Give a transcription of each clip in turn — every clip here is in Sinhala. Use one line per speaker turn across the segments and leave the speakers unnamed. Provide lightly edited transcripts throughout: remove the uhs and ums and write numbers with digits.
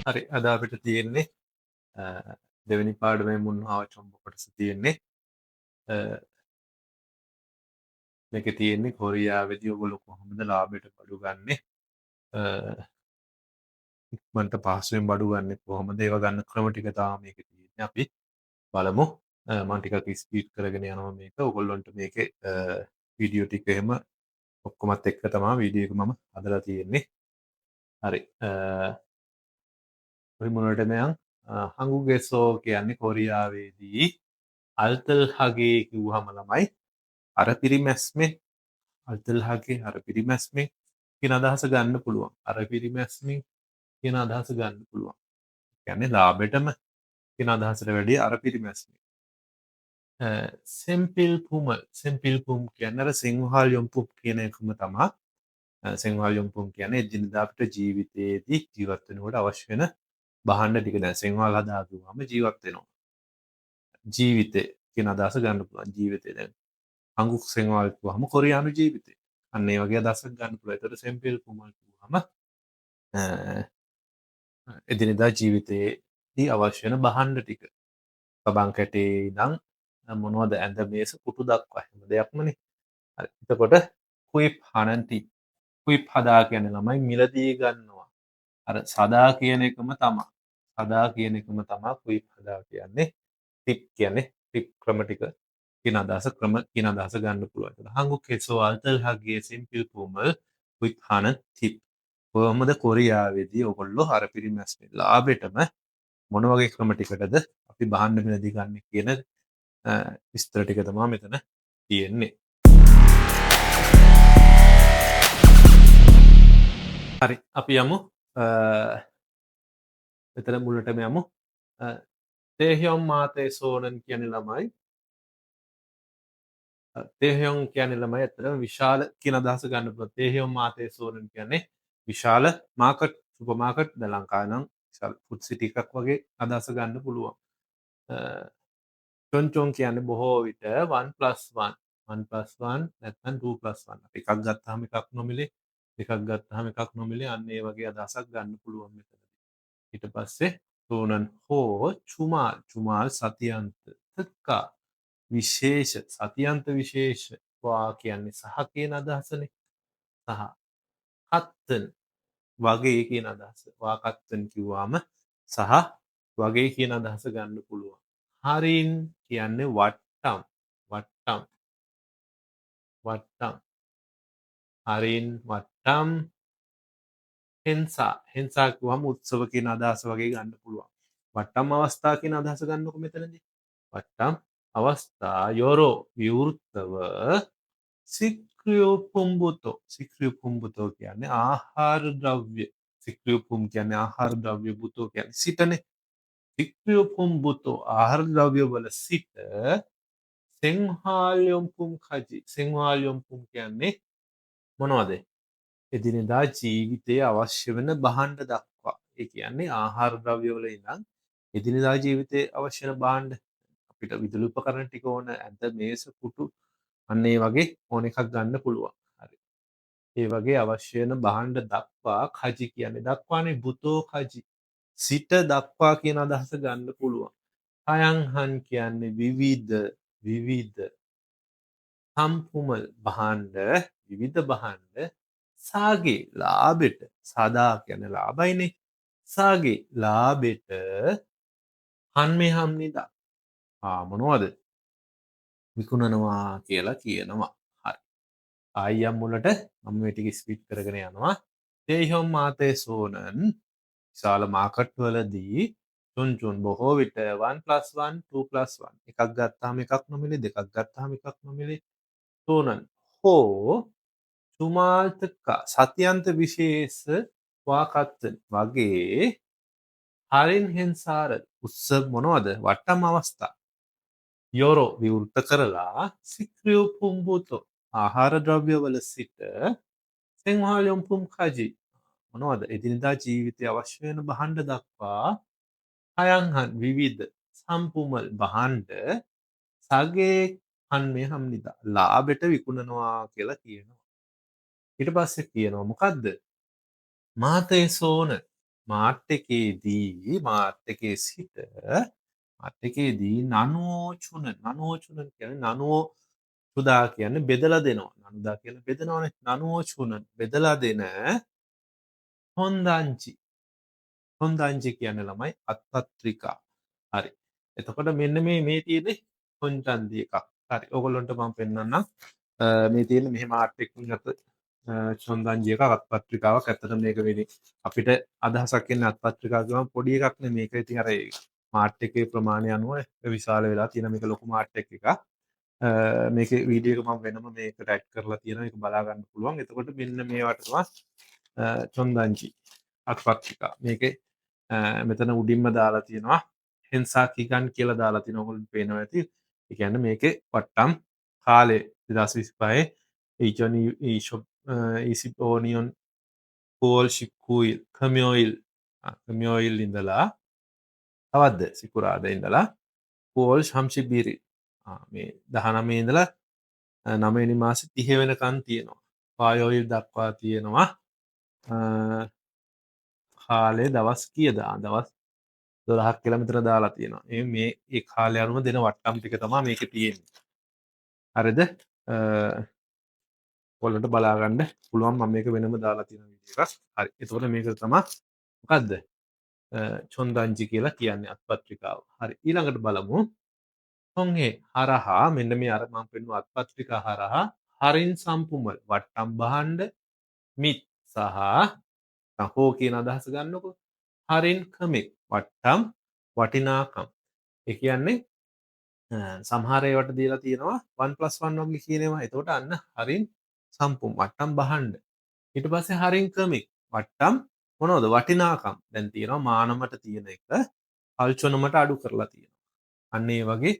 හරි අද අපිට තියෙන්නේ දෙවෙනි පාඩමේ මුන්හාව චොම්බ කොටස තියෙන්නේ මේක තියෙන්නේ කොරියාවේදී ඔයගොල්ලෝ කොහොමද ලාභයට බඩු ගන්නෙ ඉක්මනට පහසුවෙන් බඩු ගන්නෙ කොහොමද ඒව ගන්න ක්‍රම ටික තමයි මේකේ තියෙන්නේ අපි බලමු මම ටිකක් ස්පීඩ් කරගෙන යනවා මේක ඔයගොල්ලන්ට මේකේ වීඩියෝ ටික එහෙම ඔක්කොමත් එක්ක තමයි වීඩියෝ එක මම හදලා තියෙන්නේ හරි ඔය මොනවටද මයන් හංගුගෙසෝ කියන්නේ කොරියාවේදී අල්තල්හගේ කිව්වහම ළමයි අර පිරිමැස්මෙන් අල්තල්හගේ අර පිරිමැස්මෙන් කියන අදහස ගන්න පුළුවන්. අර පිරිමැස්මෙන් කියන අදහස ගන්න පුළුවන්. කියන්නේ ලාභෙටම කියන අදහසට වැඩිය අර පිරිමැස්මෙන්. සෙම්පිල්පුම් කියන්නේ අර සිංහල් යොම්පුම් කියන එකම තමයි. සිංහල් යොම්පුම් කියන්නේ එදිනෙදා අපිට ජීවිතයේදී ජීවත් වෙනකොට අවශ්‍ය වෙන භාණ්ඩ ටික. දැන් සිංහල් හදාගුවාම ජීවත් වෙනවා. ජීවිතේ කියන අදහස ගන්න පුළුවන්. ජීවිතේ දැන් හංගුක් සෙන්වාල් කිව්වහම කොරියානු ජීවිතේ. අන්න ඒ වගේ අදහසක් ගන්න පුළුවන්. ඒතකොට සෙම්පිල් කුමල් කිව්වහම එදිනෙදා ජීවිතයේදී අවශ්‍ය වෙන භාණ්ඩ ටික. කබන් කැටේ ඉඳන් මොනවද ඇඳ මේස කුටු දක්වා හැම දෙයක්මනේ. හරි. එතකොට කුයිප් හනන්ති. කුයිප් හදා කියන්නේ ළමයි මිලදී ගන්නවා. අර සදා කියන එකම තමයි. සදා කියන එකම තමයි කුයිප් හදා කියන්නේ. ටිප් කියන්නේ ටිප් ක්‍රම ටික කියන අදහස ක්‍රම කියන අදහස ගන්න පුළුවන්. එතකොට 한국 해소 알뜰하게 심필품을 구입하는 팁. කොහොමද කොරියාවේදී ඔයගොල්ලෝ අර පිරිමැස්මේ ලාභෙටම මොන වගේ ක්‍රම ටිකටද අපි භාණ්ඩ මිලදී ගන්න කියන විස්තර ටික තමයි මෙතන තියෙන්නේ. හරි අපි යමු මෙතන මුලටම යමු. තේහ්යොන් මාතේ සෝනන් කියන්නේ ළමයි තේහයොන් කියන්නේ ළමයි ඇත්තටම විශාල කියන අදහස ගන්න පුළුවන්. තේහයොන් මාතේ සෝනන් කියන්නේ විශාල මාකට් සුපර් මාකට් ද ලංකාවේ නම් විශාල ෆුඩ් සිටි එකක් වගේ අදහස ගන්න පුළුවන්. චොන්චොන් කියන්නේ බොහෝ විට 1+1 1+1 නැත්නම් 2+1 අපි එකක් ගත්තාම එකක් නොමිලේ දෙකක් ගත්තාම එකක් නොමිලේ අන්න ඒ වගේ අදහසක් ගන්න පුළුවන් මෙතනදී. ඊට පස්සේ සෝනන් හෝ චුමාල් සතියන්ත තක්කා විශේෂ සතියන්ත විශේෂ වා කියන්නේ සහ කියන අදහසනේ සහ කත්තන් වගේ කියන අදහස වා කත්තන් කිව්වාම සහ වගේ කියන අදහස ගන්න පුළුවන් හරින් කියන්නේ වට්ටම් හරින් වට්ටම් හෙන්සා කිව්වම උත්සව කියන අදහස වගේ ගන්න පුළුවන් වට්ටම් අවස්ථා කියන අදහස ගන්නකො මෙතනදී වට්ටම් අවස්ථා යොරෝ විවෘතව සික්‍රියෝපුම්බුතෝ කියන්නේ ආහාර ද්‍රව්‍ය සික්‍රියෝපුම් කියන්නේ ආහාර ද්‍රව්‍ය බුතෝ කියන්නේ සිටනේ සික්‍රියෝපුම්බුතෝ ආහාර ද්‍රව්‍ය වල සිට සෙන්හාල්යොම්පුම් කියන්නේ මොනවද එදිනෙදා ජීවිතයේ අවශ්‍ය වෙන භාණ්ඩ දක්වා ඒ කියන්නේ ආහාර ද්‍රව්‍ය වල ඉඳන් එදිනෙදා ජීවිතයේ අවශ්‍ය වෙන භාණ්ඩ අපිට විදුලි උපකරණ ටික ඕන ඇඳ මේස කුටු අන්න ඒ වගේ ඕන එකක් ගන්න පුළුවන්. හරි. ඒ වගේ අවශ්‍ය වෙන භාණ්ඩ දක්වා කජි කියන්නේ දක්වානේ බුතෝ කජි. සිට දක්වා කියන අදහස ගන්න පුළුවන්. හයන්හන් කියන්නේ විවිධ සම්පුමල් භාණ්ඩ විවිධ භාණ්ඩ සාගේ ලාභෙට සදා කියන්නේ ලාභයිනේ. සාගේ ලාභෙට හන්මේ හම්නිදා. මොනවද? විකුණනවා කියලා කියනවා. හරි. ආයියම් මුලට මම මේ ටික ස්පීඩ් කරගෙන යනවා. තේහොම් මාතේ සෝනන් විශාල මාකට් වලදී චුන් බොහෝ විට 1+1 2+1 එකක් ගත්තාම එකක් නොමිලේ දෙකක් ගත්තාම එකක් නොමිලේ සෝනන් හෝ සුමාල්තක සත්‍යන්ත විශේෂ වාකත්තන් වගේ හරින් හෙන්සාර උත්සව මොනවද වට්ටම් අවස්ථා යොරෝ විවෘත කරලා සික්‍රියෝ පුම්බුතෝ ආහාර ද්‍රව්‍යවල සිට සෙන්හාල්යොම්පුම් කජි මොනවද එදිනෙදා ජීවිතය අවශ්‍ය වෙන භාණ්ඩ දක්වා හයන්හන් විවිධ සම්පුමල් භාණ්ඩ සගේ හන්මේ හම්නිදා ලාභෙට විකුණනවා කියලා කියනවා ඊට පස්සේ කියනවා මොකද්ද මාතේ සෝන මාර්ට් එකේ සිට මාර්ට් එකේදී නනෝචුනන් කියන්නේ නනෝචුදා කියන්නේ බෙදලා දෙනවා. නනුදා කියලා බෙදනවනේ. නනෝචුනන් බෙදලා දෙන හොන්දාංචි. හොන්දාංචි කියන්නේ ළමයි අත්පත්‍රිකා. හරි. එතකොට මෙන්න මේ තියෙන්නේ හොන්චන්දි එකක්. හරි. ඕගොල්ලන්ට මම පෙන්නන්නම්. මේ තියෙන්නේ මෙහෙම ආර්ට් එකකින් ගත්ත හොන්දාංචි එකක් අත්පත්‍රිකාවක්. ඇත්තටම මේක වෙන්නේ අපිට අදහසක් එන්නේ අත්පත්‍රිකාව කියවම පොඩි එකක් නේ. මේක ඉතින් අර මාර්ට් එකේ ප්‍රමාණය අනුව විශාල වෙලා තියෙන මේක ලොකු මාර්ට් එකක්. මේකේ වීඩියෝ එක මම වෙනම මේකට ඇඩ් කරලා තියෙනවා. ඒක බලා ගන්න පුළුවන්. එතකොට මෙන්න මේවට තමයි චොන්දංචි අත්පත්‍රිකා. මේකේ මෙතන උඩින්ම දාලා තියෙනවා හෙන්සා කිගන් කියලා දාලා තියෙනවා. ඔයගොල්ලන්ට පේනවා ඇති. ඒ කියන්නේ මේකේ වට්ටම් කාලේ 2025 Ichoni Ishop Isip Onion Kool Shikuil Kamyoil ඉඳලා තවද්ද සිකුරාදා ඉඳලා කෝල් ශම්ෂිබීරි මේ 19 ඉඳලා 9 වෙනි මාසේ 30 වෙනකන් තියෙනවා. පායෝයිල් දක්වා තියෙනවා. කාලේ දවස් කීයද? දවස් 12ක් කියලා මෙතන දාලා තියෙනවා. මේ කාලය අනුව දෙන වට්ටම් ටික තමයි මේකේ තියෙන්නේ. හරිද? ඔයාලට බලා ගන්න පුළුවන්. මම මේක වෙනම දාලා තියෙන වීඩියෝ එකක්. හරි. එතකොට මේක තමයි මොකද්ද? චොන්දංචි කියලා කියන්නේ අත්පත්‍රිකාව. හරි. ඊළඟට බලමු. හොන්ගේ හරහා මෙන්න මේ අර මම පෙන්වුව අත්පත්‍රිකා හරහා හරින් සම්පුමල් වට්ටම් බහන්ඩ මිත් සහ හෝ කියන අදහස ගන්නකො. හරින් කමෙක් වට්ටම් වටිනාකම්. ඒ කියන්නේ සමහර ඒවාට දීලා තියෙනවා 1+1 වගේ කියනවා. එතකොට අන්න හරින් සම්පුම් වට්ටම් බහන්ඩ. ඊට පස්සේ හරින් කමෙක් වට්ටම් මොනවද වටිනාකම්. දැන් තියෙනවා මානමට තියෙන එක පල්චොනමට අඩු කරලා තියෙනවා. අන්න ඒ වගේ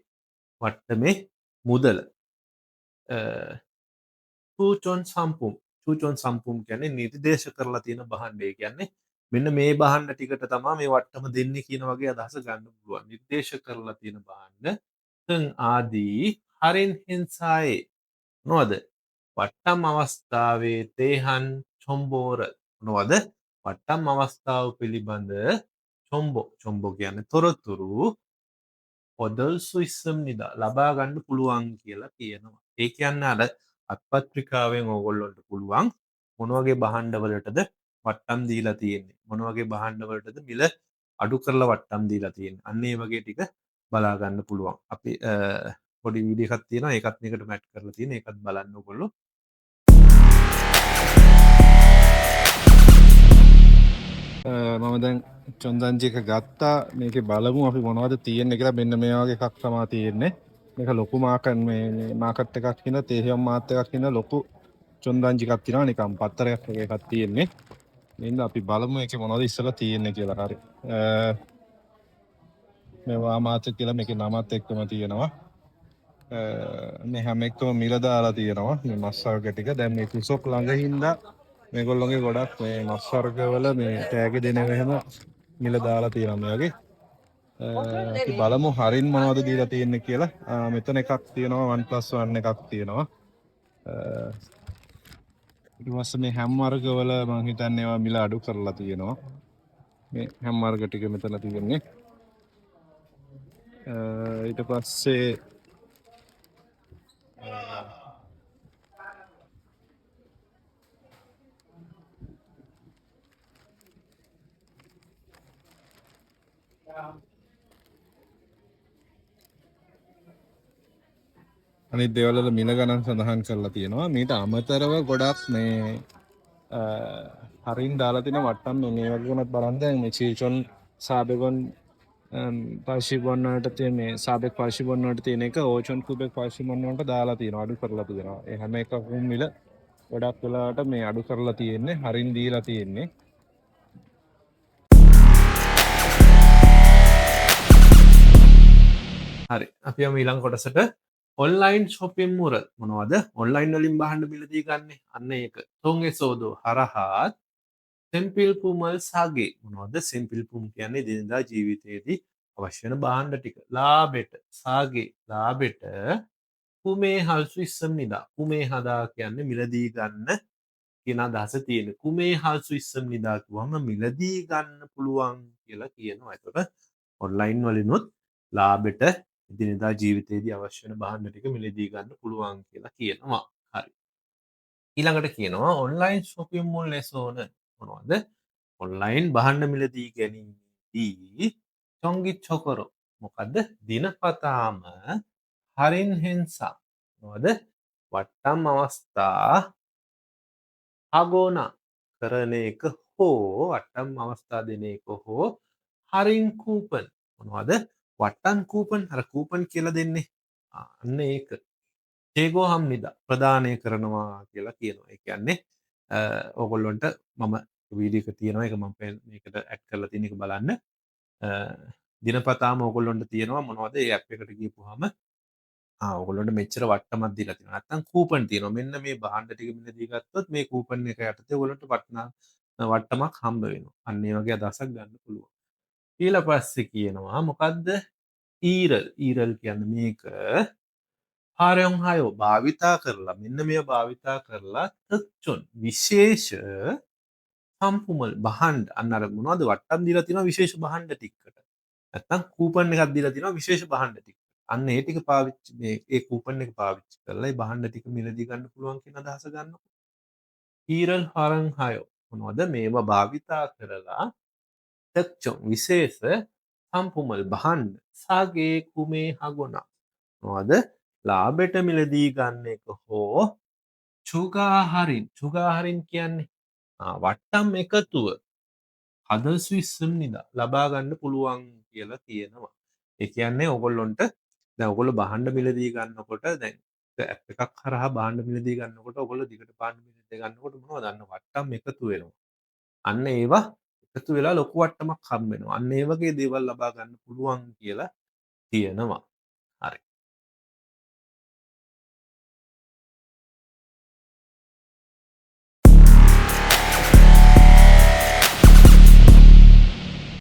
වට්ටමේ මුදල චූචොන් සම්පුම් කියන්නේ නිර්දේශ කරලා තියෙන භාණ්ඩය. කියන්නේ මෙන්න මේ භාණ්ඩ ටිකට තමයි මේ වට්ටම දෙන්නේ කියන වගේ අදහස ගන්න පුළුවන්. නිර්දේශ කරලා තියෙන භාණ්ඩ ආදී හරින් හින්සායේ මොනවද වට්ටම් අවස්ථාවේ තේහන් චොම්බෝර මොනවද වට්ටම් අවස්ථාව පිළිබඳ චොම්බෝ කියන්නේ තොරතුරු ඔදල් සුයිස්සම් නිදා ලබා ගන්න පුළුවන් කියලා කියනවා. ඒ කියන්නේ අර අත්පත්‍රිකාවෙන් ඕගොල්ලොන්ට පුළුවන් මොන වගේ භාණ්ඩවලටද වට්ටම් දීලා තියෙන්නේ. මොන වගේ භාණ්ඩවලටද මිල අඩු කරලා වට්ටම් දීලා තියෙන්නේ. අන්න ඒ වගේ ටික බලා ගන්න පුළුවන්. අපි පොඩි වීඩියෝ එකක් තියෙනවා. ඒකත් මේකට මැච් කරලා තියෙන. ඒකත් බලන්න ඕගොල්ලෝ. මම දැන් චොන්දංචි එක ගත්තා. මේකේ බලමු අපි මොනවද තියෙන්නේ කියලා. මෙන්න මේ වගේ එකක් තමයි තියෙන්නේ. මේක ලොකු මාකට් එකක් කියන තේහියම් මාත් එකක් කියන ලොකු චොන්දංචි එකක් තියෙනවා. නිකන් පත්තරයක් වගේ එකක් තියෙන්නේ. මෙන්න අපි බලමු ඒකේ මොනවද ඉස්සලා තියෙන්නේ කියලා. හරි. මේ වාමාත කියලා මේකේ නමත් එක්කම තියෙනවා. මේ හැම එකම මිල දාලා තියෙනවා. මේ මස් වර්ග ටික. දැන් මේ කුසොක් ළඟ හින්දා මේගොල්ලෝගේ ගොඩක් මේ මස් වර්ගවල මේ ටැග් දෙන එක එහෙම මිල දාලා තියෙනවා මේ වගේ. අපි බලමු හරින් මොනවද දීලා තියෙන්නේ කියලා. මෙතන එකක් තියෙනවා 1+1 එකක් තියෙනවා. ඊට පස්සේ මේ හැම් වර්ගවල මම හිතන්නේ ඒවා මිල අඩු කරලා තියෙනවා. මේ හැම් වර්ග ටික මෙතන තියෙන්නේ. ඊට පස්සේ අනිත් දේවල් වල මිල ගණන් සඳහන් කරලා තියෙනවා. මීට අමතරව ගොඩක් මේ හරින් දාලා තියෙන වට්ටම් මේ වගේ උනත් බලන්න දැන් මේ චීචොන් සාබෙගොන් පාෂිබොන් වලට තියෙන මේ සාබෙක් පාෂිබොන් වලට තියෙන එක ඕචොන් කුබෙක් පාෂිබොන් වලට දාලා තියෙනවා අඩු කරලා තියෙනවා. ඒ හැම එකකම මිල ගොඩක් වෙලාවට මේ අඩු කරලා තියෙන්නේ හරින් දීලා තියෙන්නේ. හරි. අපි යමු ඊළඟ කොටසට. ඔන්ලයින් ශොපින් මුරල් මොනවද ඔන්ලයින් වලින් බහන්න මිලදී ගන්න අන්න ඒක තොන්ගේ සෝදෝ හරහාත් සෙම්පිල්පුමල් සාගේ මොනවද සෙම්පිල්පුම් කියන්නේ දිනදා ජීවිතයේදී අවශ්‍ය වෙන භාණ්ඩ ටික ලාබෙට සාගේ ලාබෙට කුමේ හල්සු ඉස්සම් නිදා කුමේ හදා කියන්නේ මිලදී ගන්න කියන අදහස තියෙන්නේ. කුමේ හාල්සු ඉස්සම් නිදා කිව්වම මිලදී ගන්න පුළුවන් කියලා කියනවා. එතකොට ඔන්ලයින් වලිනුත් ලාභෙට එදිනෙදා ජීවිතයේදී අවශ්‍ය වෙන භාණ්ඩ ටික මිලදී ගන්න පුළුවන් කියලා කියනවා. හරි. ඊළඟට කියනවා ඔන්ලයින් shopping mall ලෙසෝන මොනවද? ඔන්ලයින් භාණ්ඩ මිලදී ගැනීමේදී චොංගි චොකරෝ මොකද්ද? දිනපතාම හරින් හෙන්සා මොනවද? වට්ටම් අවස්ථා අගෝනා කරන එක හෝ වට්ටම් අවස්ථා දෙන එක හෝ හරින් කූපන් මොනවද? වට්ටම් කූපන් අර කූපන් කියලා දෙන්නේ. අන්න ඒක. ඒගෝ හම්නිදා ප්‍රදානය කරනවා කියලා කියනවා. ඒ කියන්නේ ඕගොල්ලොන්ට මම වීඩියෝ එක තියෙනවා. ඒක මම මේකට ඇඩ් කරලා තියෙන එක බලන්න. දිනපතාම ඕගොල්ලොන්ට තියෙනවා මොනවද? ඒ ඇප් එකට ගිහපුවාම ඔයගොල්ලන්ට මෙච්චර වට්ටමක් දීලා තියෙනවා. නැත්නම් කූපන් තියෙනවා. මෙන්න මේ භාණ්ඩ ටික මිලදී ගත්තොත් මේ කූපන් එක යටතේ ඔයගොල්ලන්ට වට්ටමක් හම්බ වෙනවා. අන්න ඒ වගේ අදහසක් ගන්න පුළුවන්. ඊට පස්සේ කියනවා මොකද්ද? ඊරල්. ඊරල් කියන්නේ මේක හාරයන් හයෝ භාවිතා කරලා මෙන්න මේව භාවිතා කරලා තච්චොන් විශේෂ සම්පුමල් භාණ්ඩ අන්න අර මොනවද වට්ටම් දීලා තියෙනවා විශේෂ භාණ්ඩ ටිකකට. නැත්නම් කූපන් එකක් දීලා තියෙනවා විශේෂ භාණ්ඩ ටික. අන්න ඒ ටික පාවිච්චි මේ ඒ කූපන් එක පාවිච්චි කරලා ඒ භාණ්ඩ ටික මිලදී ගන්න පුළුවන් කියන අදහස ගන්නවා. ඊරල් හරන් හයෝ මොනවද මේවා භාවිතා කරලා තක්චොන් විශේෂ සම්පුමල් භාණ්ඩ සාගේ කුමේ හගොනා මොනවද ලාභෙට මිලදී ගන්න එක හෝ චුගාහරින් චුගාහරින් කියන්නේ වට්ටම් එකතුව හදස් 20 නිදා ලබා ගන්න පුළුවන් කියලා කියනවා. ඒ කියන්නේ ඕගොල්ලොන්ට දැන් ඔයගොල්ලෝ භාණ්ඩ මිලදී ගන්නකොට දැන් ඇප් එකක් හරහා භාණ්ඩ මිලදී ගන්නකොට ඔයගොල්ලෝ දිගට භාණ්ඩ මිලදී ගන්නකොට මොනවද අන්න වට්ටම් එකතු වෙනවා. අන්න ඒවා එකතු වෙලා ලොකු වට්ටමක් හම්බ වෙනවා. අන්න ඒ වගේ දේවල් ලබා ගන්න පුළුවන් කියලා කියනවා. හරි.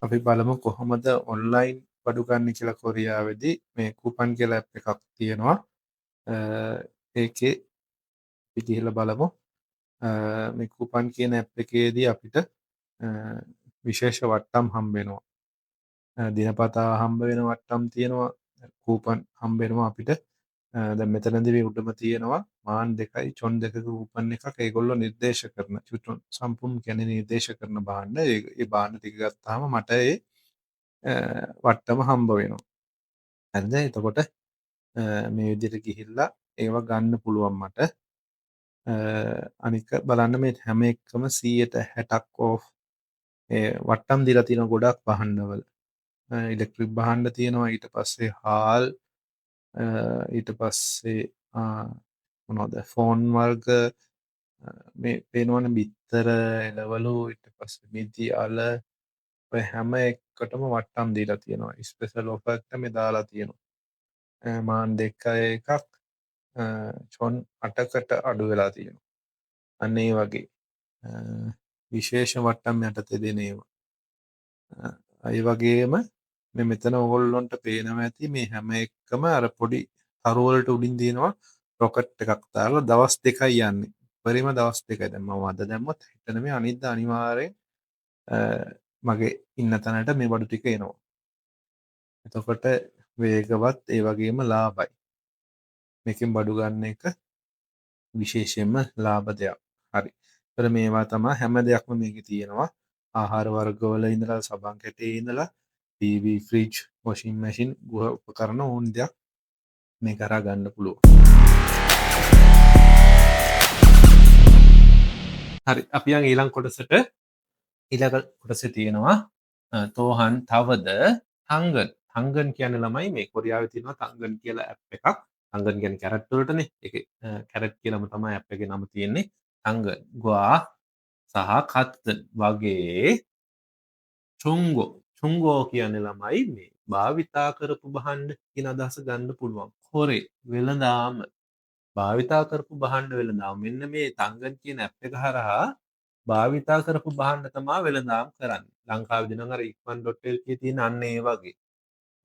අපි බලමු කොහොමද ඔන්ලයින් බඩු ගන්න කියලා කොරියාවේදී මේ කූපන් කියලා ඇප් එකක් තියෙනවා. ඒකේ අපි ගිහිල්ලා බලමු. මේ කූපන් කියන ඇප් එකේදී අපිට විශේෂ වට්ටම් හම්බ වෙනවා. දිනපතා හම්බ වෙන වට්ටම් තියෙනවා. කූපන් හම්බ වෙනවා අපිට. දැන් මෙතනදී මේ උඩම තියෙනවා මාන් 2යි චොන් 2ක කූපන් එකක් ඒගොල්ලෝ නිර්දේශ කරන චුටොන් සම්පූර්ණ කියන්නේ නිර්දේශ කරන භාණ්ඩ ඒ භාණ්ඩ ටික ගත්තාම මට ඒ වට්ටම හම්බ වෙනවා. හරිද? එතකොට මේ විදිහට ගිහිල්ලා ඒවා ගන්න පුළුවන් මට. අනික බලන්න මේ හැම එකම 160ක් ඕෆ් වට්ටම් දීලා තියෙන ගොඩක් භාණ්ඩවල. ඉලෙක්ට්‍රික් භාණ්ඩ තියෙනවා ඊට පස්සේ හාල් ඊට පස්සේ මොනවද ෆෝන් වර්ග මේ පේනවනේ බිත්තර එළවලු ඊට පස්සේ මිදි අල ඔය හැම එකටම වට්ටම් දීලා තියෙනවා. ස්පෙෂල් ඔෆර් එකට මේ දාලා තියෙනවා. මාන් 2 එකක් චොන් 8කට අඩු වෙලා තියෙනවා. අන්න ඒ වගේ විශේෂ වට්ටම් යටතේ දෙන ඒවා. ඒ වගේම මේ මෙතන ඕගොල්ලොන්ට පේනවා ඇති මේ හැම එකම අර පොඩි තරු වලට උඩින් තියෙනවා රොකට් එකක් දාලා දවස් 2යි යන්නේ. පරිම දවස් 2යි. දැන් මම අද දැම්මොත් හෙට නෙමෙයි අනිද්දා අනිවාර්යෙන් මගේ ඉන්න තැනට මේ බඩු ටික එනවා. එතකොට වේගවත් ඒ වගේම ලාභයි. මේකෙන් බඩු ගන්න එක විශේෂයෙන්ම ලාභ දෙයක්. හරි. ඒතර මේවා තමයි හැම දෙයක්ම මේකේ තියෙනවා. ආහාර වර්ගවල ඉඳලා සබන් කැටේ ඉඳලා ටීවී, ෆ්‍රිජ්, වොෂින් මැෂින්, ගෘහ උපකරණ ඕන දෙයක් මේක හරහා ගන්න පුළුවන්. හරි. අපි යන් ඊළඟ කොටසට. ඊළඟ කොටසේ තියෙනවා තෝහන් තවද තංගන්. තංගන් කියන්නේ ළමයි මේ කොරියාවේ තියෙනවා තංගන් කියලා ඇප් එකක්. තංගන් කියන්නේ කැරට් වලටනේ. ඒකේ කැරට් කියලාම තමයි ඇප් එකේ නම තියෙන්නේ. තංගන්. ග්වා සහ කත්තන් වගේ චුංගෝ කියන්නේ ළමයි මේ භාවිතා කරපු භාණ්ඩ කියන අදහස ගන්න පුළුවන්. කොරේ වෙළඳාම භාවිතා කරපු භාණ්ඩ වෙළඳාම. මෙන්න මේ තංගන් කියන ඇප් එක හරහා භාවිතා කරපු භාණ්ඩ තමා වෙළඳාම් කරන්නේ. ලංකාවේදී නම් අර ikman.lk තියෙන අන්න ඒ වගේ.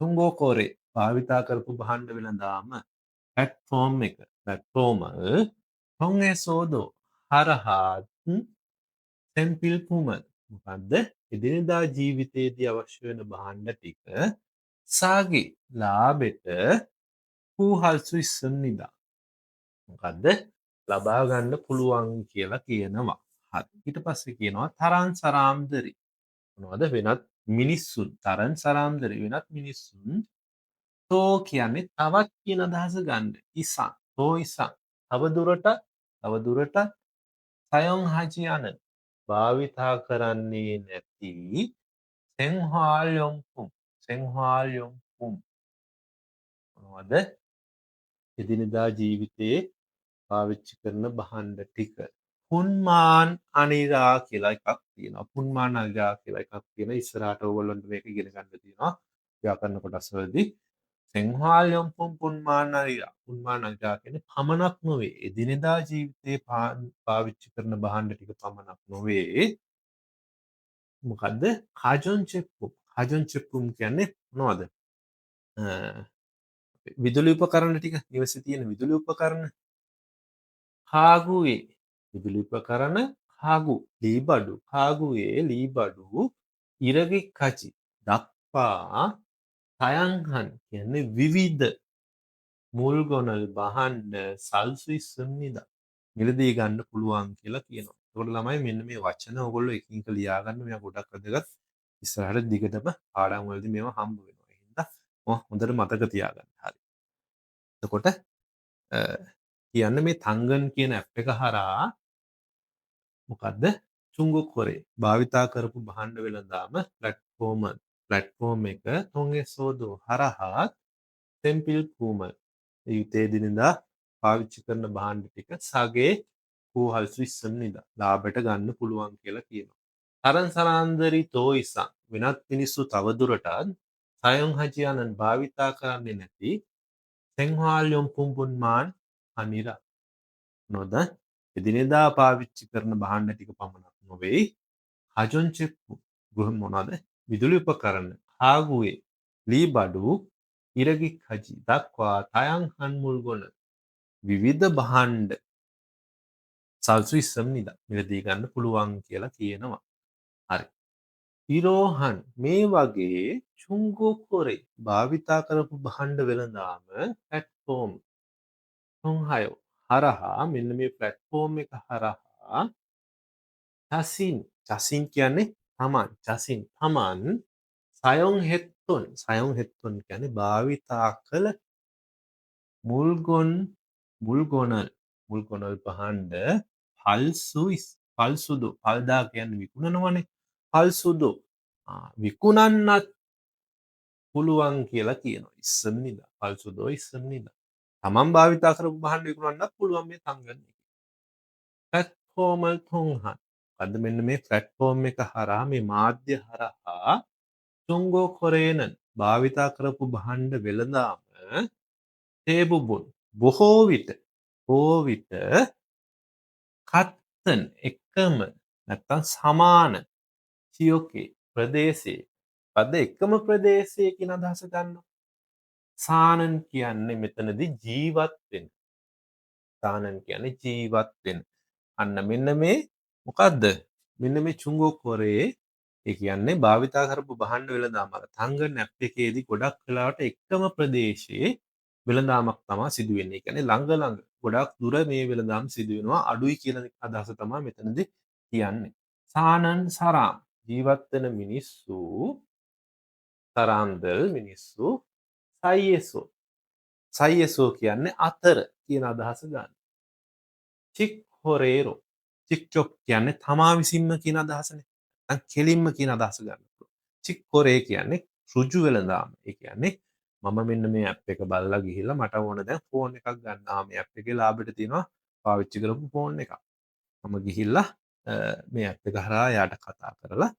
තුංගෝ කොරේ භාවිතා කරපු භාණ්ඩ වෙළඳාම platform එක. platform ටොන් එසෝදෝ හරහා හ්ම්. තැන්පිල් කුමන. මොකද්ද? එදිනෙදා ජීවිතයේදී අවශ්‍ය වෙන භාණ්ඩ ටික සාගේ ලාබෙට කූහල්සු ඉස්සන්නිදා. මොකද්ද? ලබා ගන්න පුළුවන් කියලා කියනවා. හරි. ඊට පස්සේ කියනවා තරන් සරාම්දරි. මොනවද? වෙනත් මිනිස්සුන් තරන් සරාම්දරි වෙනත් මිනිස්සුන් තෝ කියන්නේ තවත් කියන අදහස ගන්න. ඉසං. තෝ ඉසං. තවදුරටත් සයොන් හජියන භාවිතා කරන්නේ නැති සෙන්හාල්යොන්පුම් සෙන්හාල්යොන්පුම් මොනවද? එදිනෙදා ජීවිතයේ පාවිච්චි කරන භාණ්ඩ ටික. පුන්මාන් අනිරා කියලා එකක් තියෙනවා. පුන්මාන් අනිරා කියලා එකක් තියෙනවා. ඉස්සරහට ඕගොල්ලන්ට මේක ඉගෙන ගන්න තියෙනවා. ව්‍යාකරණ කොටස්වලදී සෙන්හාල්යොන්පුම් පුන්මාන් අනිරා. පුන්මාන් අනිරා කියන්නේ පමණක් නොවේ. එදිනෙදා ජීවිතයේ පාවිච්චි කරන භාණ්ඩ ටික පමණක් නොවේ. මොකද්ද? කාජොන් චෙප්පුම්. කාජොන් චෙප්පුම් කියන්නේ මොනවද? විදුලි උපකරණ ටික නිවසේ තියෙන විදුලි උපකරණ කාගුවේ විදුලි උපකරණ කාගු ලීබඩු කාගුවේ ලීබඩු ඉරගි කචි දක්වා තයන්හන් කියන්නේ විවිධ මුල්ගොනල් බහන්ඩ සල්ස්විස්සම්නිද මිලදී ගන්න පුළුවන් කියලා කියනවා. ඒකට ළමයි මෙන්න මේ වචන ඔයගොල්ලෝ එකින් එක ලියා ගන්න. මේවා ගොඩක් වැදගත්. ඉස්සරහට දිගටම පාඩම් වලදී මේවා හම්බ වෙනවා. ඒ හින්දා හොඳට මතක තියාගන්න. හරි. එතකොට කියන්න මේ තංගන් කියන ඇප් එක හරහා මොකද්ද චුංගුකොරේ භාවිතා කරපු භාණ්ඩ වෙළඳාම ප්ලැට්ෆෝම් එක තොන්ගෙසෝදෝ හරහා තෙම්පිල් කූම යුතේ දිනදා පාවිච්චි කරන භාණ්ඩ ටික සගේ කූහල්සු ඉස්සන්නිදා ලාභයට ගන්න පුළුවන් කියලා කියනවා. තරන් සරාන්දරි තෝ ඉසං වෙනත් මිනිස්සු තවදුරටත් සයොන් හජියානන් භාවිතා කරන්නේ නැති සෙන්හාල්යොම් පුම්පුන්මාන් අනිරා නොද එදිනෙදා පාවිච්චි කරන භාණ්ඩ ටික පමණක් නොවෙයි හජොන්චෙප්පු ගෘහ මොනවද විදුලි උපකරණ කාගුවේ ලී බඩු ඉරගි කජි දක්වා තයන් හන්මුල් ගොන විවිධ භාණ්ඩ සල්සු ඉස්සම්නිදා මිලදී ගන්න පුළුවන් කියලා කියනවා. හරි. ඉරෝහන් මේ වගේ චුංගුකොරේ භාවිතා කරපු භාණ්ඩ වෙළඳාම පැට්ෆෝම් හයෝ හරහා මෙන්න මේ ප්ලැට්ෆෝම් එක හරහා චසින් කියන්නේ තමන් සයොන් හෙත්තොන් කියන්නේ භාවිතා කළ මුල්ගොනල් පහන්ඩ පල්සුදු පල්දා කියන්න විකුණනවනේ පල්සුදු විකුණන්නත් පුළුවන් කියලා කියනවා ඉස්සන්නිදා පල්සුදෝ ඉස්සන්නිදා තමන් භාවිතා කරපු භාණ්ඩ විකුණන්නත් පුළුවන් මේ තංගන් එකේ. ෆ්ලැට්ෆෝමල් තොන්හන් අද මෙන්න මේ ෆ්ලැට්ෆෝම් එක හරහා මේ මාධ්‍ය හරහා චුංගෝ කොරේනන් භාවිතා කරපු භාණ්ඩ වෙළඳාම තේබුබුන් බොහෝ විට කත්තන් එකම නැත්තම් සමාන චියෝකේ ප්‍රදේශයේ පද එකම ප්‍රදේශයේ කියන අදහස ගන්නවා. සානන් කියන්නේ මෙතනදී ජීවත් වෙන. සානන් කියන්නේ ජීවත් වෙන. අන්න මෙන්න මේ මොකද්ද? මෙන්න මේ චුංගෝ කොරේ ඒ කියන්නේ භාවිතා කරපු භාණ්ඩ වෙළඳාම තංගන් ඇප් එකේදී ගොඩක් වෙලාවට එකම ප්‍රදේශයේ වෙළඳාමක් තමයි සිදු වෙන්නේ. ඒ කියන්නේ ළඟ ගොඩක් දුර මේ වෙළඳාම් සිදු වෙනවා අඩුයි කියන අදහස තමයි මෙතනදී කියන්නේ. සානන් සරාම් ජීවත් වෙන මිනිස්සු සරාම්දල් මිනිස්සු සයියසෝ කියන්නේ අතර කියන අදහස ගන්න. චික් හොරේරෝ චික්චොක් කියන්නේ තමා විසින්ම කියන අදහසනේ. නැත්නම් කෙලින්ම කියන අදහස ගන්න පුළුවන්. චික් හොරේ කියන්නේ ඍජු වෙළඳාම. ඒ කියන්නේ මම මෙන්න මේ ඇප් එක බලලා ගිහිල්ලා මට ඕන දැන් ෆෝන් එකක් ගන්න. මේ ඇප් එකේ ලාභෙට තියෙනවා පාවිච්චි කරපු ෆෝන් එකක්. මම ගිහිල්ලා මේ ඇප් එක හරහා එයාට කතා කරලා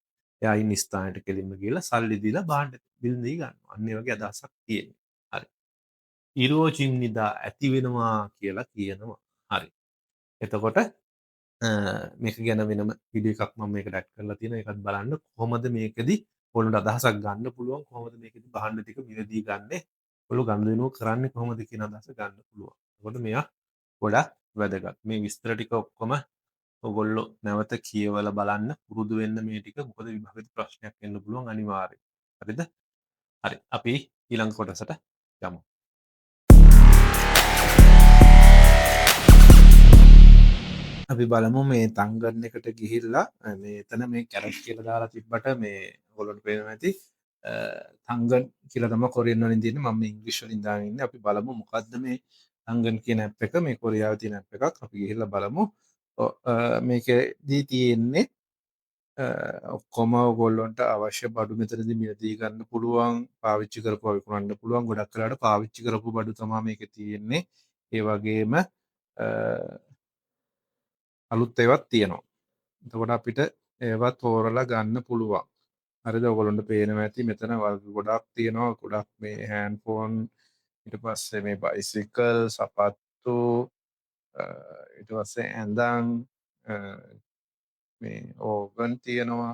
එයා ඉන්න ස්ථානයට කෙලින්ම ගිහිල්ලා සල්ලි දීලා භාණ්ඩ බිල් දී ගන්නවා. අන්න ඒ වගේ අදහසක් තියෙනවා. හරි. ඉරෝචින්නිදා ඇති වෙනවා කියලා කියනවා. හරි. එතකොට මේක ගැන වෙනම වීඩියෝ එකක් මම මේකට ඇඩ් කරලා තියෙනවා. ඒකත් බලන්න කොහොමද මේකෙදි ඔයාලට අදහසක් ගන්න පුළුවන් කොහොමද මේකෙදි භාණ්ඩ ටික මිලදී ගන්නෙ ඔයාලෝ ගනුදෙනුව කරන්නේ කොහොමද කියන අදහස ගන්න පුළුවන්. එතකොට මෙයා ගොඩක් වැදගත්. මේ විස්තර ටික ඔක්කොම ඔයගොල්ලෝ නැවත කියවලා බලන්න පුරුදු වෙන්න මේ ටික. මොකද විභාගෙට ප්‍රශ්නයක් එන්න පුළුවන් අනිවාර්යෙන්. හරිද? හරි. අපි ඊළඟ කොටසට යමු. අපි බලමු මේ තංගන් එකට ගිහිල්ලා මේ එතන මේ කැරට් කියලා දාලා තිබ්බට මේ ඔයගොල්ලන්ට පේනවා ඇති තංගන් කියලා තමයි කොරියන් වලින් තියෙන්නේ. මම ඉංග්‍රීසි වලින් දාගෙන ඉන්නේ. අපි බලමු මොකද්ද මේ තංගන් කියන ඇප් එක. මේ කොරියාවේ තියෙන ඇප් එකක්. අපි ගිහිල්ලා බලමු. මේකෙදී තියෙන්නේ ඔක්කොම ඔයගොල්ලන්ට අවශ්‍ය බඩු මෙතනදී මිලදී ගන්න පුළුවන්. පාවිච්චි කරපුවා විකුණන්න පුළුවන්. ගොඩක් වෙලාවට පාවිච්චි කරපු බඩු තමයි මේකේ තියෙන්නේ. ඒ වගේම අලුත් ඒවාත් තියෙනවා. එතකොට අපිට ඒවා තෝරලා ගන්න පුළුවන්. හරිද? ඔයගොල්ලන්ට පේනවා ඇති මෙතන වර්ග ගොඩක් තියෙනවා. ගොඩක් මේ හෑන්ඩ් ෆෝන් ඊට පස්සේ මේ බයිසිකල්, සපත්තු ඊට පස්සේ ඇඳන් මේ ඕගන් තියෙනවා.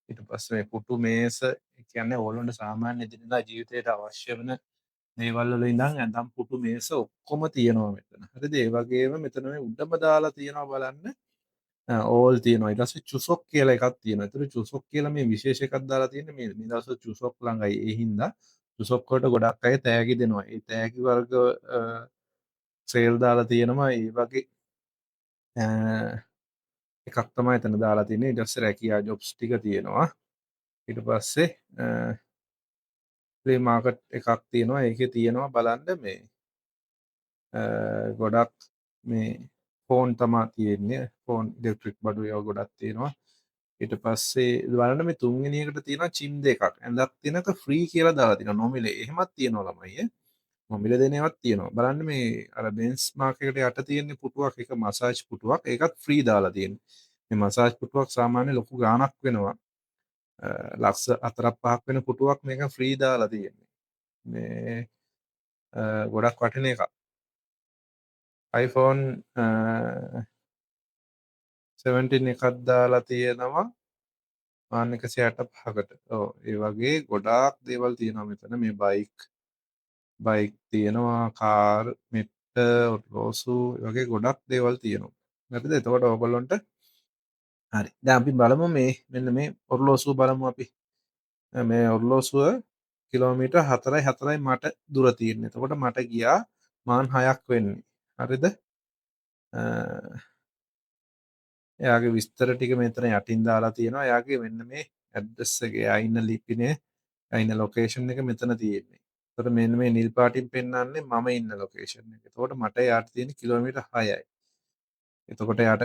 ඊට පස්සේ මේ පුටු මේස කියන්නේ ඔයගොල්ලන්ට සාමාන්‍ය එදිනෙදා ජීවිතයට අවශ්‍ය වෙන දේවල් වල ඉඳන් ඇඳන් පුටු මේස ඔක්කොම තියෙනවා මෙතන. හරිද? ඒ වගේම මෙතන මේ උඩම දාලා තියෙනවා බලන්න ඕල් තියෙනවා. ඊට පස්සේ චුසොක් කියලා එකක් තියෙනවා. ඒතර චුසොක් කියලා මේ විශේෂ එකක් දාලා තියෙන්නේ මේ දවස්වල චුසොක් ළඟයි. ඒ හින්දා චුසොක් වලට ගොඩක් අය තෑගි දෙනවා. ඒ තෑගි වර්ග සේල් දාලා තියෙනවා. ඒ වගේ එකක් තමයි එතන දාලා තියෙන්නේ. ඊට පස්සේ රැකියා ජොබ්ස් ටික තියෙනවා. ඊට පස්සේ ෆ්ලී මාකට් එකක් තියෙනවා. ඒකේ තියෙනවා බලන්න මේ ගොඩක් මේ ෆෝන් තමා තියෙන්නේ. ෆෝන් ඉලෙක්ට්‍රික් බඩු ඒවා ගොඩක් තියෙනවා. ඊට පස්සේ බලන්න මේ තුන්වෙනි එකට තියෙනවා චිම් දෙකක්. ඇඳක් තියෙනක ෆ්‍රී කියලා දාලා තියෙනවා නොමිලේ. එහෙමත් තියෙනවා ළමයි ඈ. නොමිලේ දෙන ඒවාත් තියෙනවා. බලන්න මේ අර බෙන්ස් මාක් එකට යට තියෙන පුටුවක් එක මසාජ් පුටුවක්. ඒකත් ෆ්‍රී දාලා තියෙනවා. මේ මසාජ් පුටුවක් සාමාන්‍ය ලොකු ගාණක් වෙනවා. ලක්ෂ 4ක් 5ක් වෙන පුටුවක් මේක ෆ්‍රී දාලා තියෙන්නේ. මේ ගොඩක් වටින එකක්. iPhone 17 එකක් දාලා තියෙනවා. මාන්න 165කට. ඔව් ඒ වගේ ගොඩාක් දේවල් තියෙනවා මෙතන. මේ බයික් තියෙනවා, කාර්, මෙට්ට, ඔරලෝසු ඒ වගේ ගොඩක් දේවල් තියෙනවා. හරිද? එතකොට ඔයගොල්ලන්ට හරි. දැන් අපි බලමු මේ මෙන්න මේ ඔරලෝසුව බලමු අපි. මේ ඔරලෝසුව කිලෝමීටර් 4යි මට දුර තියෙන්නේ. එතකොට මට ගියා මාන් 6ක් වෙන්නේ. හරිද? එයාගේ විස්තර ටික මෙතන යටින් දාලා තියෙනවා. එයාගේ මෙන්න මේ ඇඩ්‍රස් එක, එයා ඉන්න ලිපිනේ, එයා ඉන්න ලොකේෂන් එක මෙතන තියෙන්නේ. එතකොට මෙන්න මේ නිල් පාටින් පෙන්වන්නේ මම ඉන්න ලොකේෂන් එක. එතකොට මට එයාට තියෙන කිලෝමීටර් 6යි. එතකොට එයාට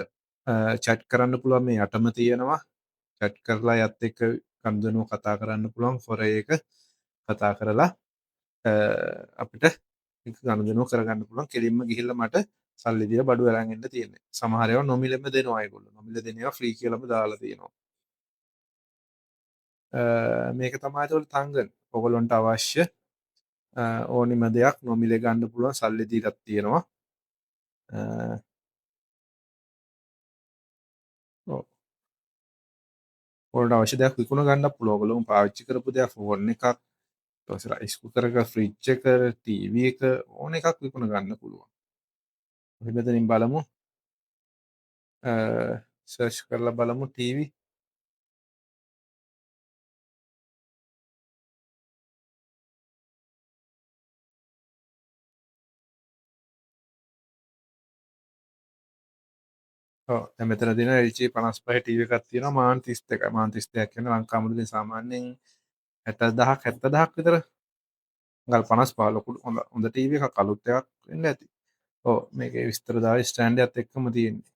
chat කරන්න පුළුවන් මේ යටම තියෙනවා. chat කරලා එයත් එක්ක කන්දනුව කතා කරන්න පුළුවන්. ෆොරේ එක කතා කරලා අපිට ගනුදෙනුව කරගන්න පුළුවන්. කෙලින්ම ගිහිල්ලා මට සල්ලි දීලා බඩු අරන් එන්න තියෙන්නේ. සමහර ඒවා නොමිලෙම දෙනවා ඒගොල්ලෝ. නොමිලේ දෙන ඒවා ෆ්‍රී කියලාම දාලා තියෙනවා. මේක තමයි ඒතකොට තංගන්. ඔයගොල්ලන්ට අවශ්‍ය ඕනිම දෙයක් නොමිලේ ගන්න පුළුවන් සල්ලි දීලත් තියෙනවා. ඔව්. ඔයාලට අවශ්‍ය දෙයක් විකුණ ගන්නත් පුළුවන්. ඔයගොල්ලෝම පාවිච්චි කරපු දෙයක් ෆෝන් එකක්, ඊට පස්සේ රයිස් කුකර් එක, ෆ්‍රිජ් එක, ටීවී එක ඕන එකක් විකුණ ගන්න පුළුවන්. අපි මෙතනින් බලමු. සර්ච් කරලා බලමු ටීවී. ඔව්. දැන් මෙතන තියෙන LG 55 ටීවී එකක් තියෙනවා මාන් 32යි. මාන් 32 කියන්නේ ලංකා මුදලින් සාමාන්‍යයෙන් 60000ක් 70000ක් විතර. ගල් 55 ලොකු හොඳ ටීවී එකක් අලුත් එකක් වෙන්න ඇති. ඔව් මේකේ විස්තර දාලා ස්ටෑන්ඩ් එකත් එක්කම තියෙන්නේ.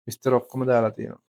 විස්තර ඔක්කොම දාලා තියෙනවා.